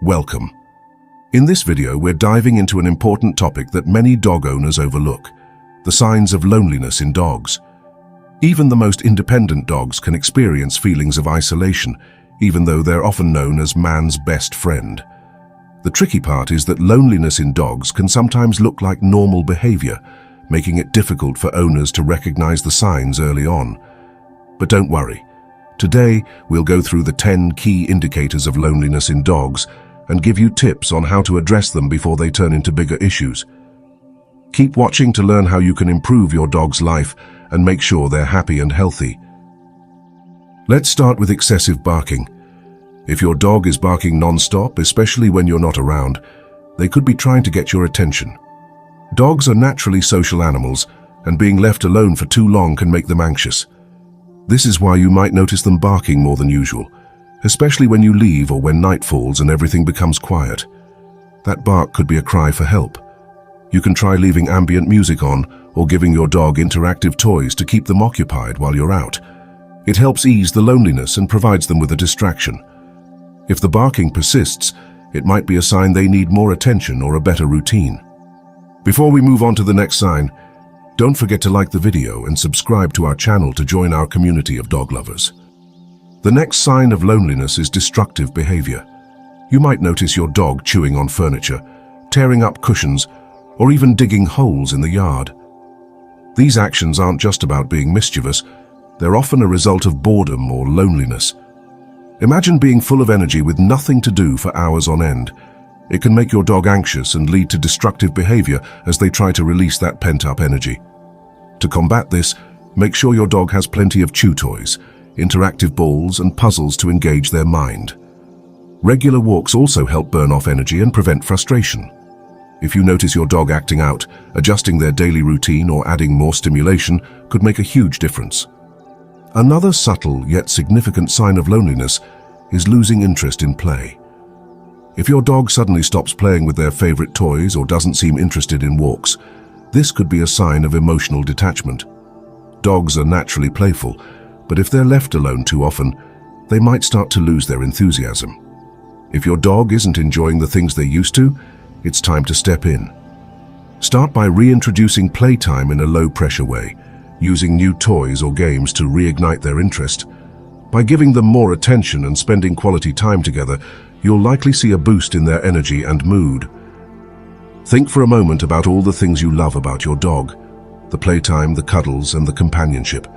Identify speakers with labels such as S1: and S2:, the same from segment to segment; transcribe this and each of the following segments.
S1: Welcome. In this video, we're diving into an important topic that many dog owners overlook: the signs of loneliness in dogs. Even the most independent dogs can experience feelings of isolation, even though they're often known as man's best friend. The tricky part is that loneliness in dogs can sometimes look like normal behavior, making it difficult for owners to recognize the signs early on. But don't worry. Today, we'll go through the 10 key indicators of loneliness in dogs and give you tips on how to address them before they turn into bigger issues. Keep watching to learn how you can improve your dog's life and make sure they're happy and healthy. Let's start with excessive barking. If your dog is barking non-stop, especially when you're not around, they could be trying to get your attention. Dogs are naturally social animals, and being left alone for too long can make them anxious. This is why you might notice them barking more than usual, especially when you leave or when night falls and everything becomes quiet. That bark could be a cry for help. You can try leaving ambient music on or giving your dog interactive toys to keep them occupied while you're out. It helps ease the loneliness and provides them with a distraction. If the barking persists, it might be a sign they need more attention or a better routine. Before we move on to the next sign, don't forget to like the video and subscribe to our channel to join our community of dog lovers. The next sign of loneliness is destructive behavior. You might notice your dog chewing on furniture, tearing up cushions, or even digging holes in the yard. These actions aren't just about being mischievous, they're often a result of boredom or loneliness. Imagine being full of energy with nothing to do for hours on end. It can make your dog anxious and lead to destructive behavior as they try to release that pent-up energy. To combat this, make sure your dog has plenty of chew toys, interactive balls, and puzzles to engage their mind. Regular walks also help burn off energy and prevent frustration. If you notice your dog acting out, adjusting their daily routine or adding more stimulation could make a huge difference. Another subtle yet significant sign of loneliness is losing interest in play. If your dog suddenly stops playing with their favorite toys or doesn't seem interested in walks, this could be a sign of emotional detachment. Dogs are naturally playful, but if they're left alone too often, they might start to lose their enthusiasm. If your dog isn't enjoying the things they used to, it's time to step in. Start by reintroducing playtime in a low-pressure way, using new toys or games to reignite their interest. By giving them more attention and spending quality time together, you'll likely see a boost in their energy and mood. Think for a moment about all the things you love about your dog: the playtime, the cuddles, and the companionship.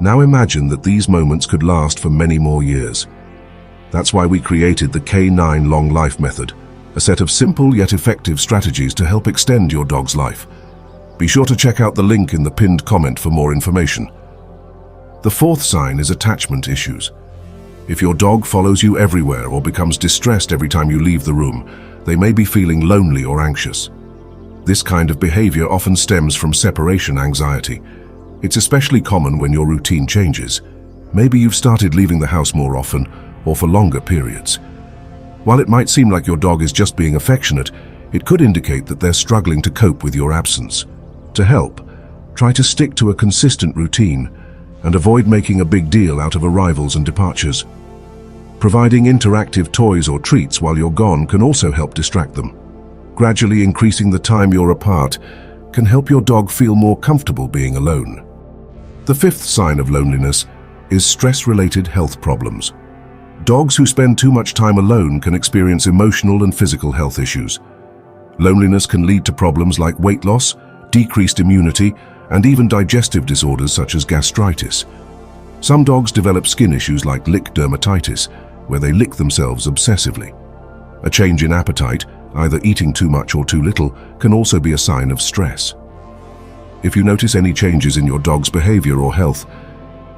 S1: Now imagine that these moments could last for many more years. That's why we created the K9 Long Life Method, a set of simple yet effective strategies to help extend your dog's life. Be sure to check out the link in the pinned comment for more information. The fourth sign is attachment issues. If your dog follows you everywhere or becomes distressed every time you leave the room, they may be feeling lonely or anxious. This kind of behavior often stems from separation anxiety. It's especially common when your routine changes. Maybe you've started leaving the house more often or for longer periods. While it might seem like your dog is just being affectionate, it could indicate that they're struggling to cope with your absence. To help, try to stick to a consistent routine and avoid making a big deal out of arrivals and departures. Providing interactive toys or treats while you're gone can also help distract them. Gradually increasing the time you're apart can help your dog feel more comfortable being alone. The fifth sign of loneliness is stress-related health problems. Dogs who spend too much time alone can experience emotional and physical health issues. Loneliness can lead to problems like weight loss, decreased immunity, and even digestive disorders such as gastritis. Some dogs develop skin issues like lick dermatitis, where they lick themselves obsessively. A change in appetite, either eating too much or too little, can also be a sign of stress. If you notice any changes in your dog's behavior or health,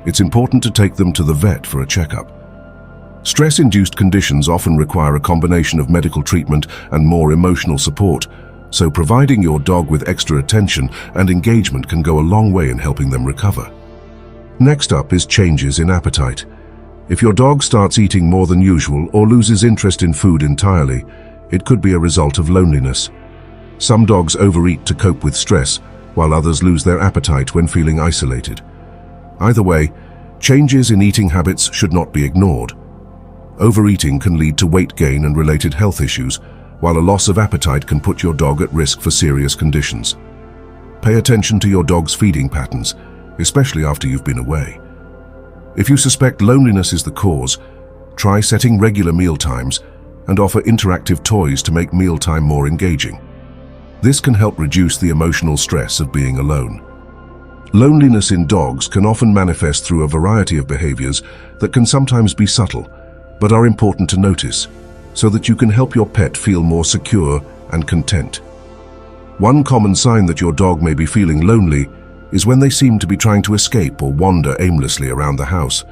S1: it's important to take them to the vet for a checkup. Stress-induced conditions often require a combination of medical treatment and more emotional support, so providing your dog with extra attention and engagement can go a long way in helping them recover. Next up is changes in appetite. If your dog starts eating more than usual or loses interest in food entirely, it could be a result of loneliness. Some dogs overeat to cope with stress, while others lose their appetite when feeling isolated. Either way, changes in eating habits should not be ignored. Overeating can lead to weight gain and related health issues, while a loss of appetite can put your dog at risk for serious conditions. Pay attention to your dog's feeding patterns, especially after you've been away. If you suspect loneliness is the cause, try setting regular meal times and offer interactive toys to make mealtime more engaging. This can help reduce the emotional stress of being alone. Loneliness in dogs can often manifest through a variety of behaviors that can sometimes be subtle, but are important to notice, so that you can help your pet feel more secure and content. One common sign that your dog may be feeling lonely is when they seem to be trying to escape or wander aimlessly around the house.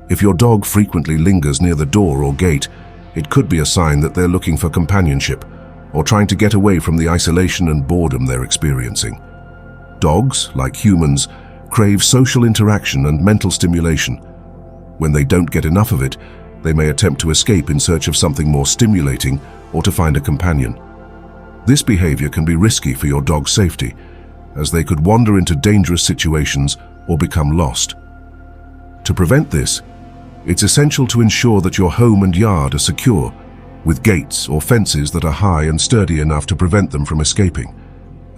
S1: If your dog frequently lingers near the door or gate, it could be a sign that they're looking for companionship or trying to get away from the isolation and boredom they're experiencing. Dogs, like humans, crave social interaction and mental stimulation. When they don't get enough of it, they may attempt to escape in search of something more stimulating or to find a companion. This behavior can be risky for your dog's safety, as they could wander into dangerous situations or become lost. To prevent this, it's essential to ensure that your home and yard are secure, with gates or fences that are high and sturdy enough to prevent them from escaping.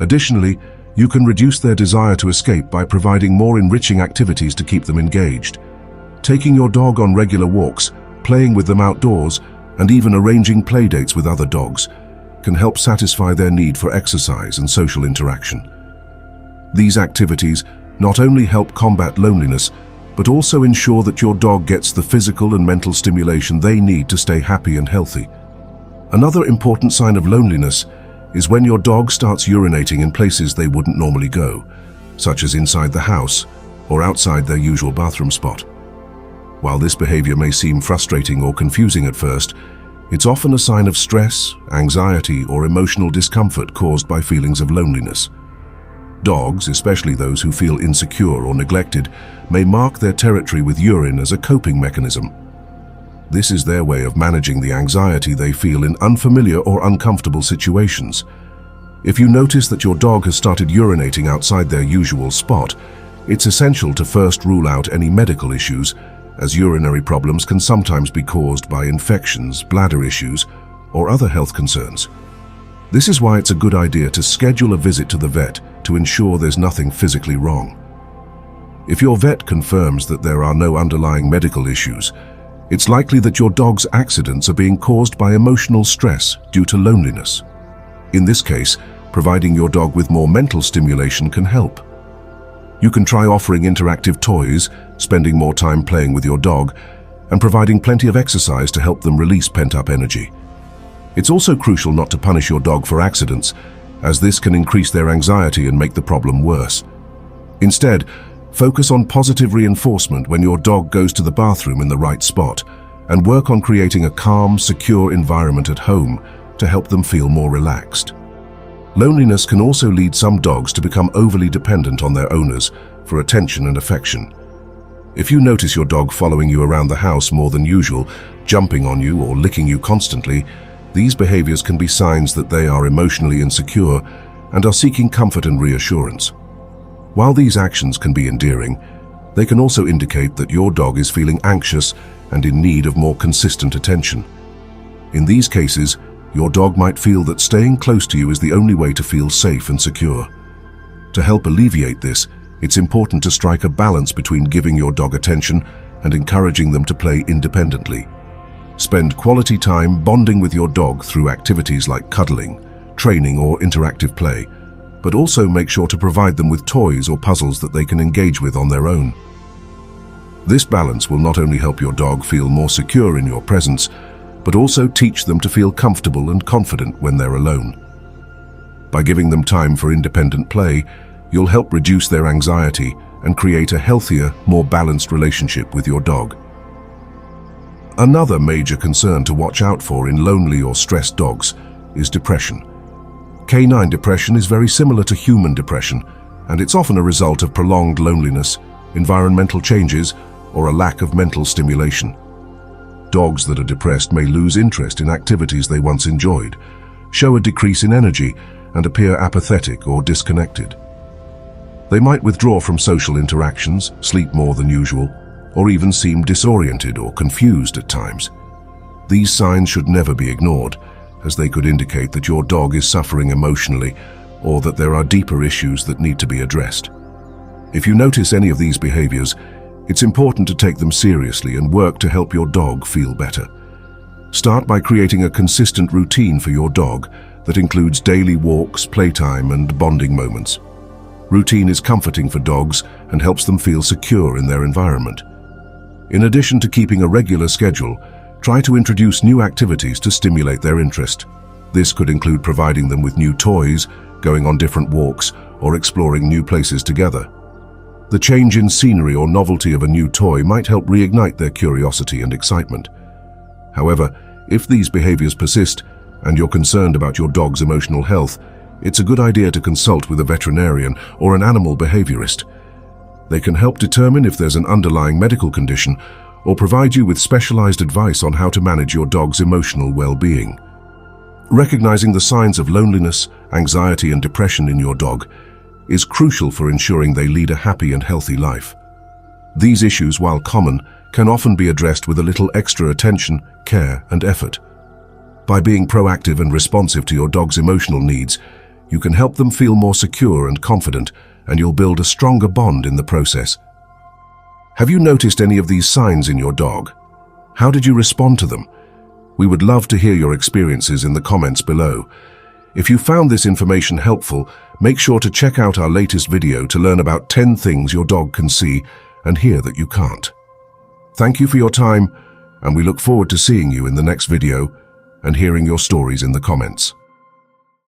S1: Additionally, you can reduce their desire to escape by providing more enriching activities to keep them engaged. Taking your dog on regular walks, playing with them outdoors, and even arranging play dates with other dogs can help satisfy their need for exercise and social interaction. These activities not only help combat loneliness, but also ensure that your dog gets the physical and mental stimulation they need to stay happy and healthy. Another important sign of loneliness is when your dog starts urinating in places they wouldn't normally go, such as inside the house or outside their usual bathroom spot. While this behavior may seem frustrating or confusing at first, it's often a sign of stress, anxiety, or emotional discomfort caused by feelings of loneliness. Dogs, especially those who feel insecure or neglected, may mark their territory with urine as a coping mechanism. This is their way of managing the anxiety they feel in unfamiliar or uncomfortable situations. If you notice that your dog has started urinating outside their usual spot, it's essential to first rule out any medical issues, as urinary problems can sometimes be caused by infections, bladder issues, or other health concerns. This is why it's a good idea to schedule a visit to the vet to ensure there's nothing physically wrong. If your vet confirms that there are no underlying medical issues, it's likely that your dog's accidents are being caused by emotional stress due to loneliness. In this case, providing your dog with more mental stimulation can help. You can try offering interactive toys, spending more time playing with your dog, and providing plenty of exercise to help them release pent-up energy. It's also crucial not to punish your dog for accidents, as this can increase their anxiety and make the problem worse. Instead, focus on positive reinforcement when your dog goes to the bathroom in the right spot, and work on creating a calm, secure environment at home to help them feel more relaxed. Loneliness can also lead some dogs to become overly dependent on their owners for attention and affection. If you notice your dog following you around the house more than usual, jumping on you or licking you constantly, these behaviors can be signs that they are emotionally insecure and are seeking comfort and reassurance. While these actions can be endearing, they can also indicate that your dog is feeling anxious and in need of more consistent attention. In these cases, your dog might feel that staying close to you is the only way to feel safe and secure. To help alleviate this, it's important to strike a balance between giving your dog attention and encouraging them to play independently. Spend quality time bonding with your dog through activities like cuddling, training, or interactive play, but also make sure to provide them with toys or puzzles that they can engage with on their own. This balance will not only help your dog feel more secure in your presence, but also teach them to feel comfortable and confident when they're alone. By giving them time for independent play, you'll help reduce their anxiety and create a healthier, more balanced relationship with your dog. Another major concern to watch out for in lonely or stressed dogs is depression. Canine depression is very similar to human depression, and it's often a result of prolonged loneliness, environmental changes, or a lack of mental stimulation. Dogs that are depressed may lose interest in activities they once enjoyed, show a decrease in energy, and appear apathetic or disconnected. They might withdraw from social interactions, sleep more than usual, or even seem disoriented or confused at times. These signs should never be ignored, as they could indicate that your dog is suffering emotionally or that there are deeper issues that need to be addressed. If you notice any of these behaviors, it's important to take them seriously and work to help your dog feel better. Start by creating a consistent routine for your dog that includes daily walks, playtime, and bonding moments. Routine is comforting for dogs and helps them feel secure in their environment. In addition to keeping a regular schedule, try to introduce new activities to stimulate their interest. This could include providing them with new toys, going on different walks, or exploring new places together. The change in scenery or novelty of a new toy might help reignite their curiosity and excitement. However, if these behaviors persist and you're concerned about your dog's emotional health, it's a good idea to consult with a veterinarian or an animal behaviorist. They can help determine if there's an underlying medical condition or provide you with specialized advice on how to manage your dog's emotional well-being. Recognizing the signs of loneliness, anxiety, and depression in your dog is crucial for ensuring they lead a happy and healthy life. These issues, while common, can often be addressed with a little extra attention, care, and effort. By being proactive and responsive to your dog's emotional needs, you can help them feel more secure and confident, and you'll build a stronger bond in the process. Have you noticed any of these signs in your dog? How did you respond to them? We would love to hear your experiences in the comments below. If you found this information helpful, make sure to check out our latest video to learn about 10 things your dog can see and hear that you can't. Thank you for your time, and we look forward to seeing you in the next video and hearing your stories in the comments.